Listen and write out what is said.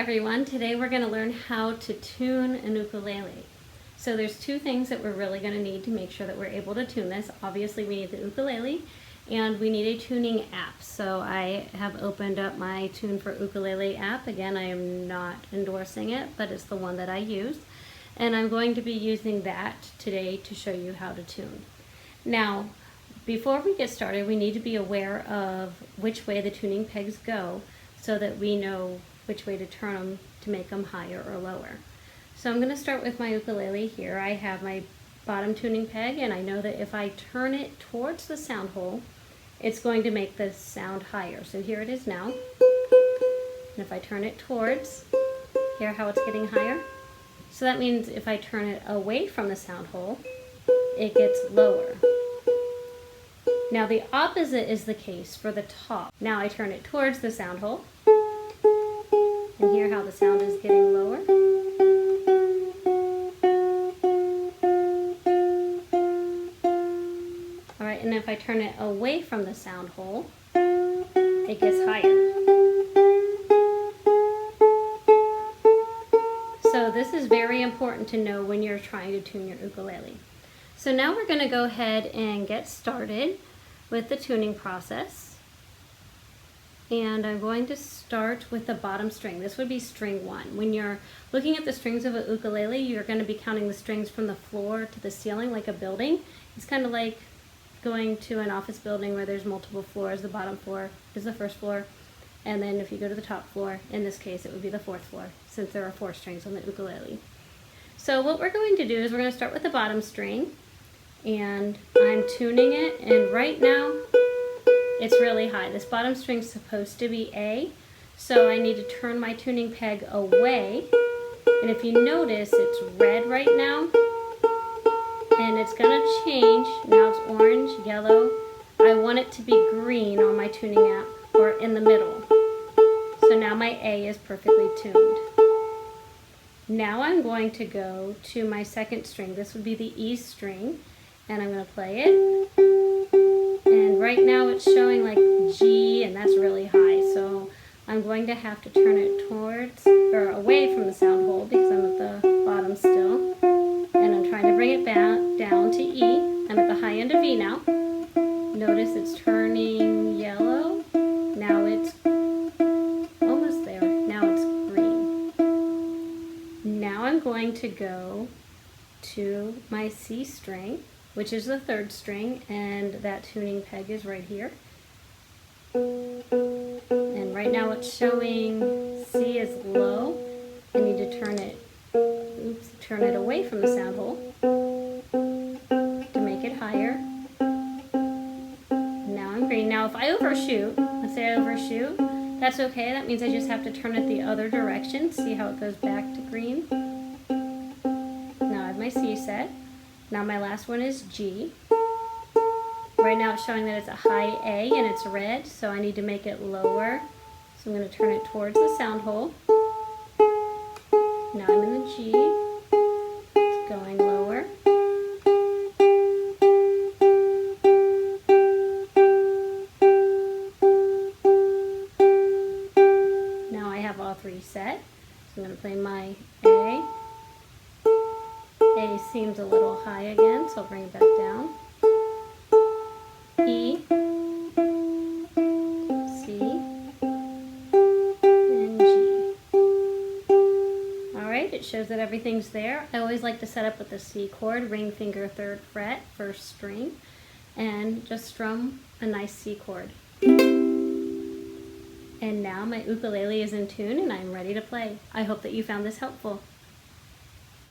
everyone. Today we're going to learn how to tune an ukulele. So there's two things that we're really going to need to make sure that we're able to tune this. Obviously we need the ukulele and we need a tuning app. So I have opened up my Tune for Ukulele app. Again, I am not endorsing it, but it's the one that I use. And I'm going to be using that today to show you how to tune. Now, before we get started, we need to be aware of which way the tuning pegs go so that we know which way to turn them to make them higher or lower. So I'm going to start with my ukulele here. I have my bottom tuning peg, and I know that if I turn it towards the sound hole, it's going to make the sound higher. So here it is now. And if I turn it towards, hear how it's getting higher? So that means if I turn it away from the sound hole, it gets lower. Now the opposite is the case for the top. Now I turn it towards the sound hole, and hear how the sound is getting lower. Alright, and if I turn it away from the sound hole, it gets higher. So this is very important to know when you're trying to tune your ukulele. So now we're going to go ahead and get started with the tuning process. And I'm going to start with the bottom string. This would be string 1. When you're looking at the strings of a ukulele, you're going to be counting the strings from the floor to the ceiling like a building. It's kind of like going to an office building where there's multiple floors. The bottom floor is the first floor, and then if you go to the top floor, in this case it would be the 4th floor, since there are 4 strings on the ukulele. So what we're going to do is we're going to start with the bottom string, and I'm tuning it, and right now it's really high. This bottom string is supposed to be A, so I need to turn my tuning peg away. And if you notice, it's red right now, and it's going to change. Now it's orange, yellow. I want it to be green on my tuning app, or in the middle. So now my A is perfectly tuned. Now I'm going to go to my second string. This would be the E string, and I'm going to play it. And right now it's showing like G, and that's really high, so I'm going to have to turn it towards or away from the sound hole because I'm at the bottom still, and I'm trying to bring it back down to E. I'm at the high end of E now. Notice it's turning yellow. Now it's almost there. Now it's green. Now I'm going to go to my C string, which is the 3rd string, and that tuning peg is right here. And right now it's showing C is low. I need to turn it away from the sound hole to make it higher. Now I'm green. Now if I overshoot, let's say I overshoot, that's okay. That means I just have to turn it the other direction. See how it goes back to green? Now I have my C set. Now my last one is G. Right now it's showing that it's a high A and it's red, so I need to make it lower. So I'm going to turn it towards the sound hole. Now I'm in the G. It's going lower. Now I have all 3 set. So I'm going to play my A. A seems a little high again, so I'll bring it back down. E, C, and G. Alright, it shows that everything's there. I always like to set up with the C chord, ring finger 3rd fret, 1st string, and just strum a nice C chord. And now my ukulele is in tune and I'm ready to play. I hope that you found this helpful.